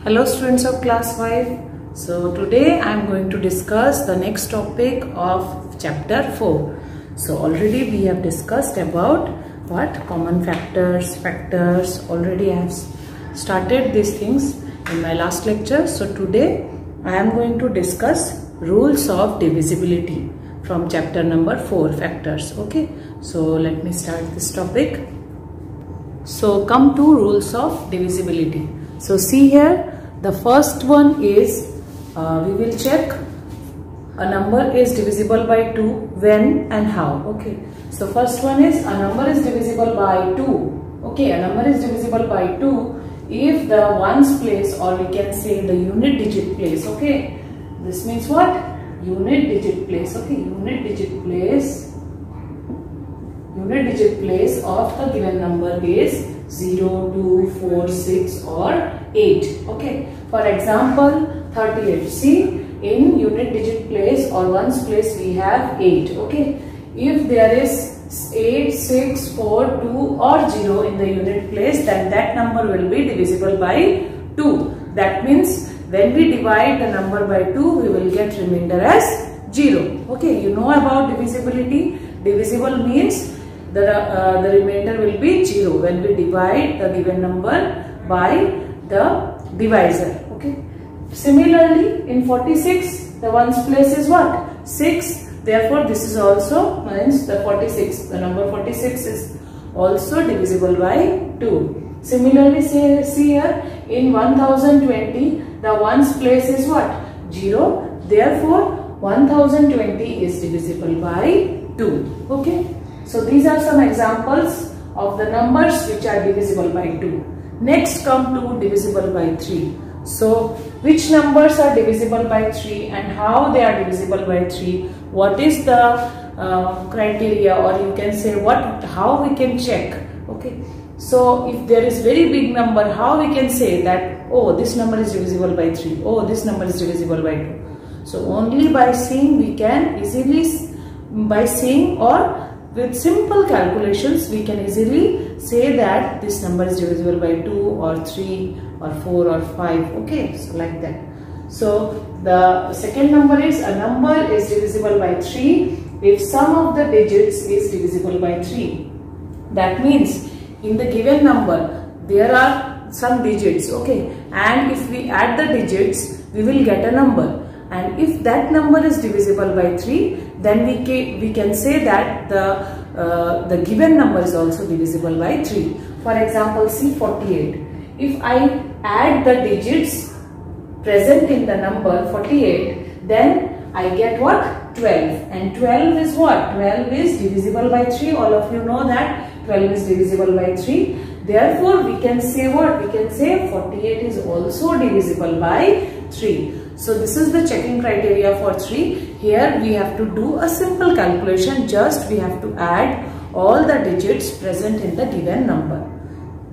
Hello students of class 5. So today I am going to discuss the next topic of chapter 4. So already we have discussed about what common factors. Already I have started these things in my last lecture. So today I am going to discuss rules of divisibility from chapter number 4, factors. Okay, so let me start this topic. So come to rules of divisibility. So see here, the first one is we will check a number is divisible by 2 when and how. Okay, so first one is a number is divisible by 2. Okay, a number is divisible by 2 if the ones place, or we can say the unit digit place. Okay, this means what? Unit digit place. Okay, unit digit place of the given number is 0, 2, 4, 6 or 8. Okay, for example 38. See, in unit digit place or ones place we have 8. Okay, if there is 8, 6, 4, 2 or 0 in the unit place, then that number will be divisible by 2. That means when we divide the number by 2, we will get remainder as 0. Okay, you know about divisibility. Divisible means the remainder will be 0 when we divide the given number by the divisor. Okay. Similarly, in 46, the ones place is what? 6. Therefore, this is also means the 46. The number 46 is also divisible by 2. Similarly, see here, in 1020, the ones place is what? 0. Therefore, 1020 is divisible by 2. Okay. So these are some examples of the numbers which are divisible by 2. Next come to divisible by 3. So which numbers are divisible by 3 and how they are divisible by 3? What is the criteria, or you can say how we can check? Okay. So if there is very big number, how we can say that, oh, this number is divisible by 3, oh, this number is divisible by 2. So only by seeing we can easily, or with simple calculations we can easily say that this number is divisible by 2 or 3 or 4 or 5. Okay, so like that. So the second number is a number is divisible by 3 if sum of the digits is divisible by 3. That means in the given number there are some digits. Okay, and if we add the digits we will get a number. And if that number is divisible by 3, then we can say that the given number is also divisible by 3. For example, see 48. If I add the digits present in the number 48, then I get what? 12. And 12 is what? 12 is divisible by 3. All of you know that 12 is divisible by 3. Therefore, we can say what? We can say 48 is also divisible by 3. So this is the checking criteria for 3. Here we have to do a simple calculation. Just we have to add all the digits present in the given number.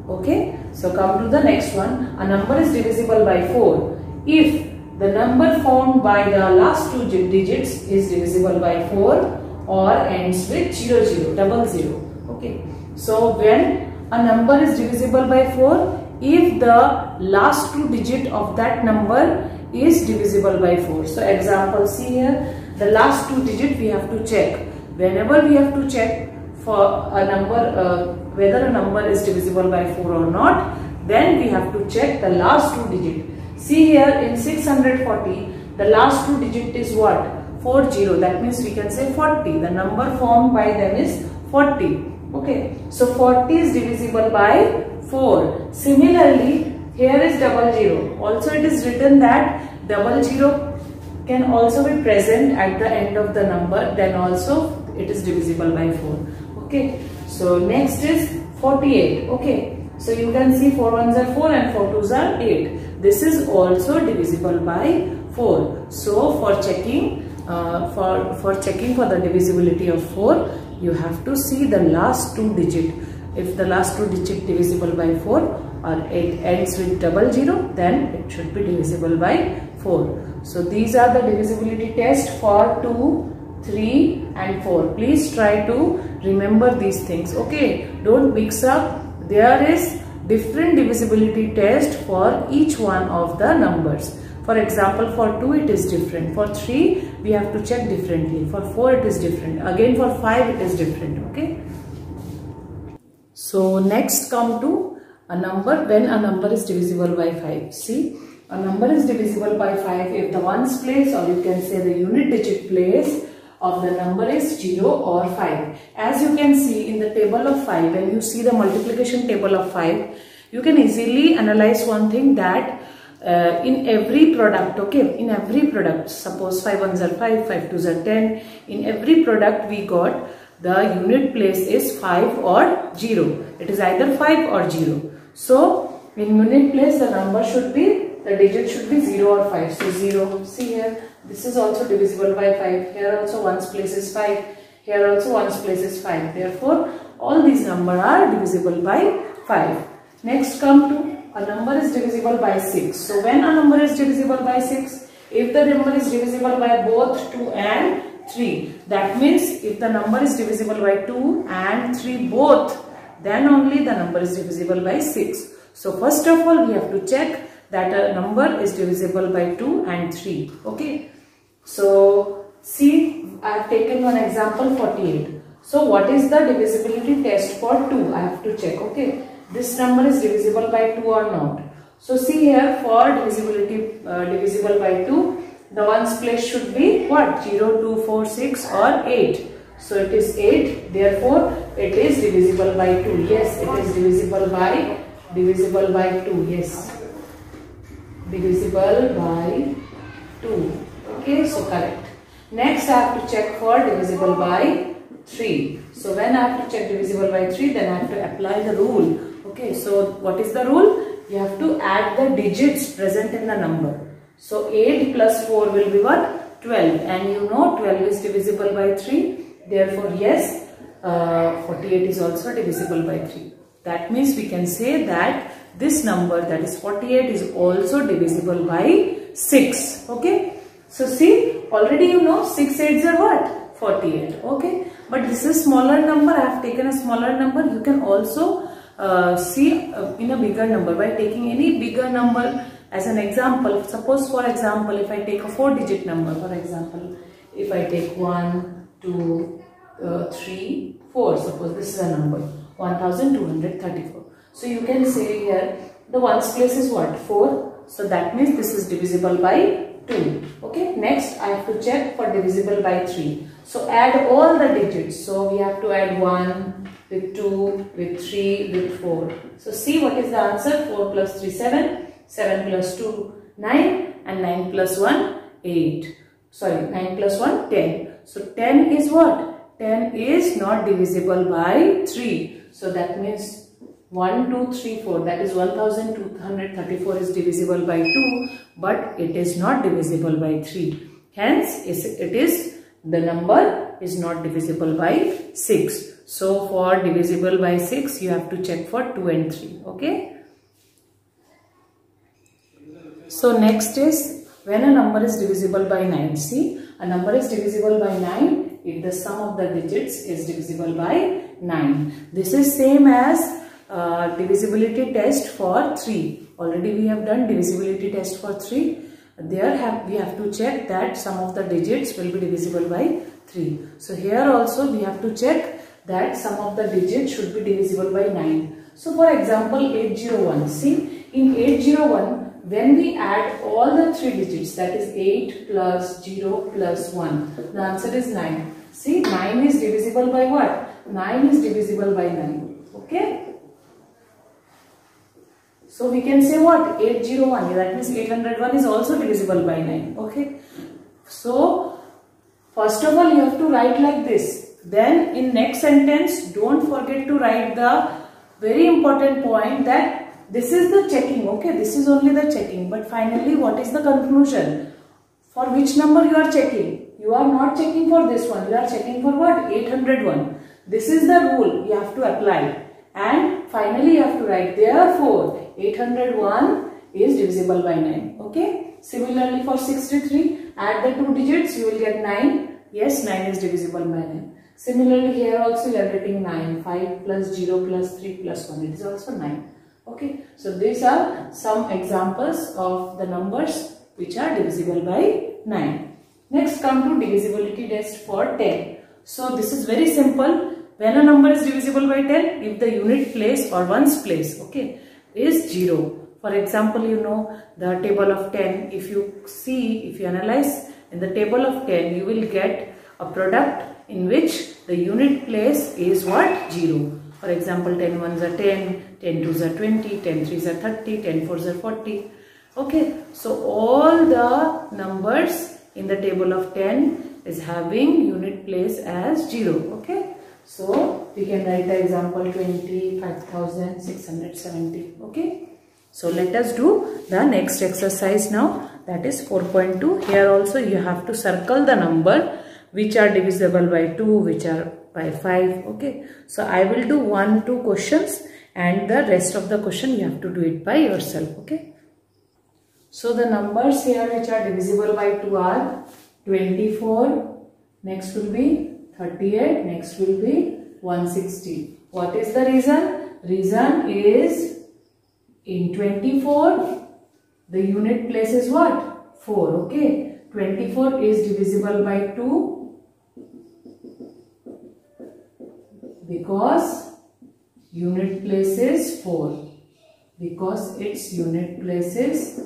Okay. So come to the next one. A number is divisible by 4 if the number found by the last two digits is divisible by 4 or ends with 00. Okay. So when a number is divisible by 4 if the last two digit of that number is divisible by 4. So example, see here, the last two digit we have to check. Whenever we have to check for a number, whether a number is divisible by 4 or not, then we have to check the last two digit. See here in 640, the last two digit is what? 40. That means we can say 40. The number formed by them is 40. Okay. So 40 is divisible by 4. Similarly, here is 00. Also it is written that 00 can also be present at the end of the number. Then also it is divisible by 4. Okay. So next is 48. Okay. So you can see 4 ones are 4 and 4 twos are 8. This is also divisible by 4. So for checking for the divisibility of 4, you have to see the last two digit. If the last two digit divisible by 4 or it ends with 00, then it should be divisible by 4. So these are the divisibility test for 2, 3 and 4. Please try to remember these things. Okay, don't mix up. There is different divisibility test for each one of the numbers. For example, for 2 it is different, for 3 we have to check differently, for 4 it is different, again for 5 it is different. Okay. So next come to a number, when a number is divisible by 5. See, a number is divisible by 5 if the ones place, or you can say the unit digit place of the number is 0 or 5. As you can see in the table of 5, when you see the multiplication table of 5, you can easily analyze one thing, that in every product, okay, in every product, suppose 5 ones are 5, 5 twos are 10, in every product we got the unit place is 5 or 0. It is either 5 or 0. So in unit place the number should be, the digit should be 0 or 5. So 0, see here, this is also divisible by 5. Here also ones place is 5. Here also ones place is 5. Therefore, all these numbers are divisible by 5. Next come to a number is divisible by 6. So when a number is divisible by 6, if the number is divisible by both 2 and 3, that means if the number is divisible by 2 and 3 both, then only the number is divisible by 6. So first of all we have to check that a number is divisible by 2 and 3. Okay. So see, I have taken one example 48. So what is the divisibility test for 2? I have to check. Okay. This number is divisible by 2 or not. So see here, for divisibility divisible by 2, the ones place should be what? 0, 2, 4, 6 or 8. So it is 8. Therefore it is divisible by 2. Yes, it is divisible by 2. Yes. Divisible by 2. Okay, so correct. Next I have to check for divisible by 3. So when I have to check divisible by 3, then I have to apply the rule. Okay, so what is the rule? You have to add the digits present in the number. So 8 plus 4 will be what? 12. And you know 12 is divisible by 3. Therefore yes, 48 is also divisible by 3. That means we can say that this number, that is 48, is also divisible by 6. Okay. So see, already you know 6 8s are what? 48. Okay. But this is smaller number. I have taken a smaller number. You can also see in a bigger number by taking any bigger number as an example. Suppose for example, if I take a 4-digit number, for example, if I take 1, 2, 3, 4, suppose this is a number 1234. So you can say here the ones place is what? 4. So that means this is divisible by 2. Okay. Next I have to check for divisible by 3. So add all the digits. So we have to add 1 with 2 with 3 with 4. So see what is the answer. 4 plus 3 7, 7 plus 2 9, and 9 plus 1 8. Sorry, 9 plus 1 10. So 10 is what? 10 is not divisible by 3. So that means 1, 2, 3, 4, that is 1234 is divisible by 2, but it is not divisible by 3. Hence, the number is not divisible by 6. So for divisible by 6, you have to check for 2 and 3. Okay. So next is when a number is divisible by 9. See, a number is divisible by 9 if the sum of the digits is divisible by 9. This is same as divisibility test for 3. Already we have done divisibility test for 3. There we have to check that sum of the digits will be divisible by 3. So here also we have to check that sum of the digits should be divisible by 9. So for example 801. See, in 801 when we add all the 3 digits, that is 8 plus 0 plus 1, the answer is 9. See, 9 is divisible by what? 9 is divisible by 9. Okay. So we can say what? 801, that means 801 is also divisible by 9. Okay. So first of all you have to write like this. Then in next sentence, don't forget to write the very important point that this is the checking. Okay, this is only the checking. But finally what is the conclusion? For which number you are checking? You are not checking for this one. You are checking for what? 801. This is the rule you have to apply. And finally you have to write, therefore 801 is divisible by 9. Okay. Similarly for 63, add the 2 digits, you will get 9. Yes, 9 is divisible by 9. Similarly here also you are getting 9. 5 plus 0 plus 3 plus 1, it is also 9. Okay, so these are some examples of the numbers which are divisible by 9. Next, come to divisibility test for 10. So this is very simple. When a number is divisible by 10, if the unit place or ones place, okay, is 0. For example, you know the table of 10, if you analyze in the table of 10, you will get a product in which the unit place is what? 0. For example, 10 ones are 10, 10 twos are 20, 10 threes are 30, 10 fours are 40. Okay, so all the numbers in the table of 10 is having unit place as 0. Okay, so we can write the example 25,670. Okay, so let us do the next exercise now, that is 4.2. Here also you have to circle the number which are divisible by 2, which are by 5. Okay, so I will do 1-2 questions and the rest of the question you have to do it by yourself. Okay, so the numbers here which are divisible by 2 are 24, next will be 38, next will be 160. What is the reason? Reason is in 24 the unit place is what? 4. Okay, 24 is divisible by 2 because unit place is 4. Because its unit place is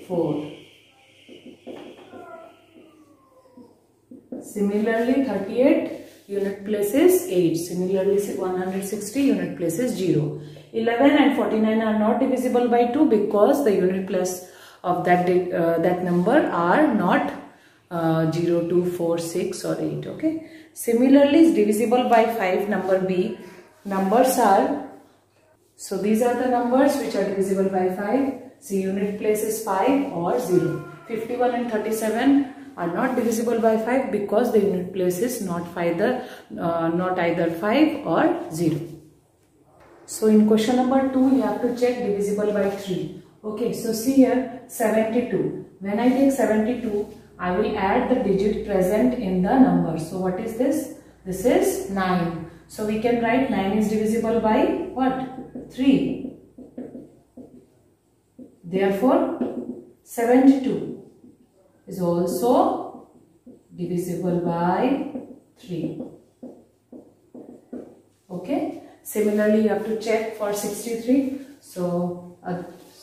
4. Similarly, 38 unit place is 8. Similarly, 160 unit place is 0. 11 and 49 are not divisible by 2 because the unit place of that number are not 0, 2, 4, 6 or 8. Okay. Similarly, is divisible by 5, number B. Numbers are, so these are the numbers which are divisible by 5. See, unit place is 5 or 0. 51 and 37 are not divisible by 5 because the unit place is not either 5 or 0. So in question number 2, you have to check divisible by 3. Okay, so see here 72. When I take 72, I will add the digit present in the number. So what is this? This is 9. So we can write 9 is divisible by what? 3. Therefore 72 is also divisible by 3. Okay. Similarly, you have to check for 63. So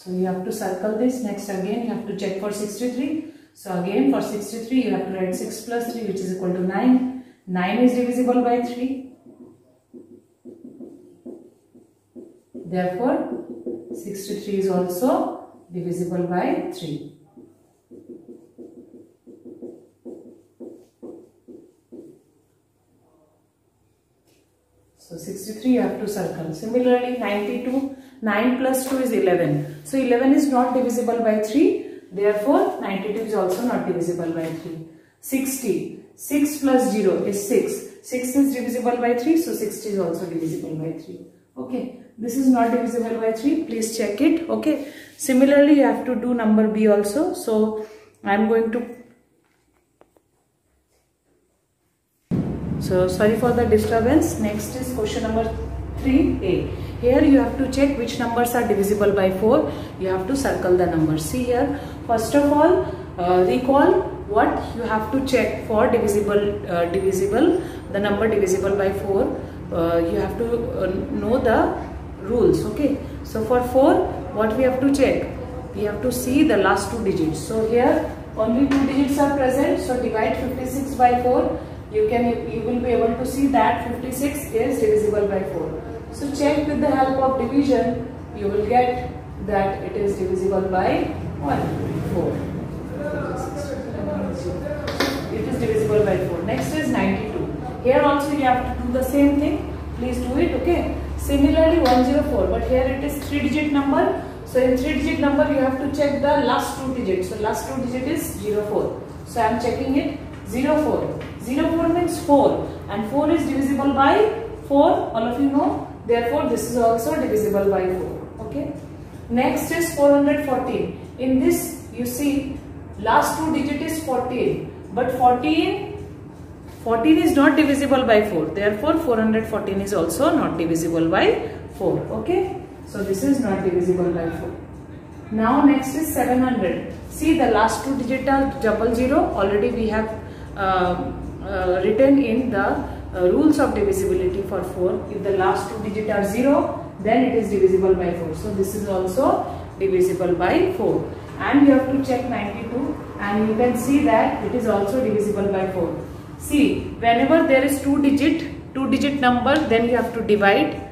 you have to circle this. Next again you have to check for 63. So again for 63 you have to write 6 plus 3, which is equal to 9. 9 is divisible by 3. Therefore 63 is also divisible by 3. So 63 you have to circle. Similarly 92, 9 plus 2 is 11. So 11 is not divisible by 3. Therefore 92 is also not divisible by 3. 60, 6 plus 0 is 6. 6 is divisible by 3. So 60 is also divisible by 3. Okay. This is not divisible by 3. Please check it. Okay. Similarly you have to do number B also. So I am going to. So sorry for the disturbance. Next is question number 3A. Here you have to check which numbers are divisible by 4. You have to circle the numbers. See here. First of all, recall what you have to check for divisible. The number divisible by 4. You have to know the rules. Okay. So for 4, what we have to check? We have to see the last 2 digits. So here only 2 digits are present. So divide 56 by 4. You will be able to see that 56 is divisible by 4. So check with the help of division, you will get that it is divisible by 4. It is divisible by 4. Next is 92. Here also you have to do the same thing. Please do it. Okay. Similarly 104, but here it is 3-digit number. So in 3-digit number you have to check the last 2 digits. So last 2 digit is 04. So I am checking it. 04. 04 means 4 and 4 is divisible by 4, all of you know. Therefore this is also divisible by 4. Okay. Next is 414. In this you see last 2 digit is 14, but 14 is not divisible by 4. Therefore 414 is also not divisible by 4. Okay. So this is not divisible by 4. Now next is 700. See, the last two digits are 00. Already we have written in the rules of divisibility for 4. If the last two digits are 0, then it is divisible by 4. So this is also divisible by 4. And you have to check 92, and you can see that it is also divisible by 4. See, whenever there is two digit number, then you have to divide.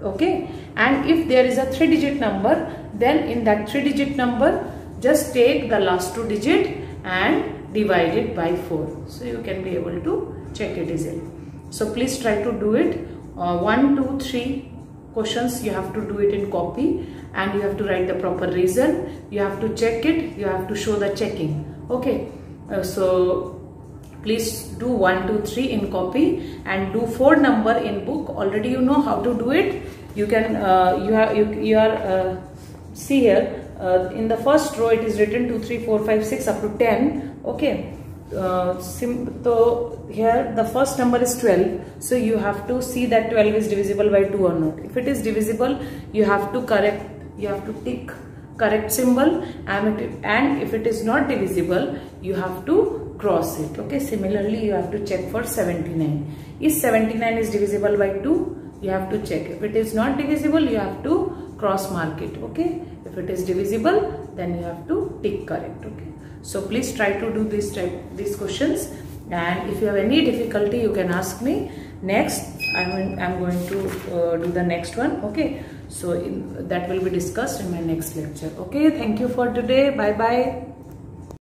Okay, and if there is a 3-digit number, then in that 3-digit number just take the last 2 digit and divide it by 4. So you can be able to check it easily. So please try to do it. 1, 2, 3 questions you have to do it in copy, and you have to write the proper reason. You have to check it. You have to show the checking. Okay, so please do 1, 2, 3 in copy and do 4 number in book. Already you know how to do it. You can see here in the first row it is written 2, 3, 4, 5, 6 up to 10. Okay, so here the first number is 12. So you have to see that 12 is divisible by 2 or not. If it is divisible, you have to correct. You have to tick correct symbol, and if it is not divisible, you have to cross it. Okay, similarly you have to check for 79. Is 79 is divisible by 2? You have to check. If it is not divisible, you have to cross mark it. Okay, if it is divisible, then you have to tick correct. Okay, so please try to do these questions, and if you have any difficulty, you can ask me. Next, I'm going to do the next one. Okay, so that will be discussed in my next lecture. Okay, thank you for today. Bye bye.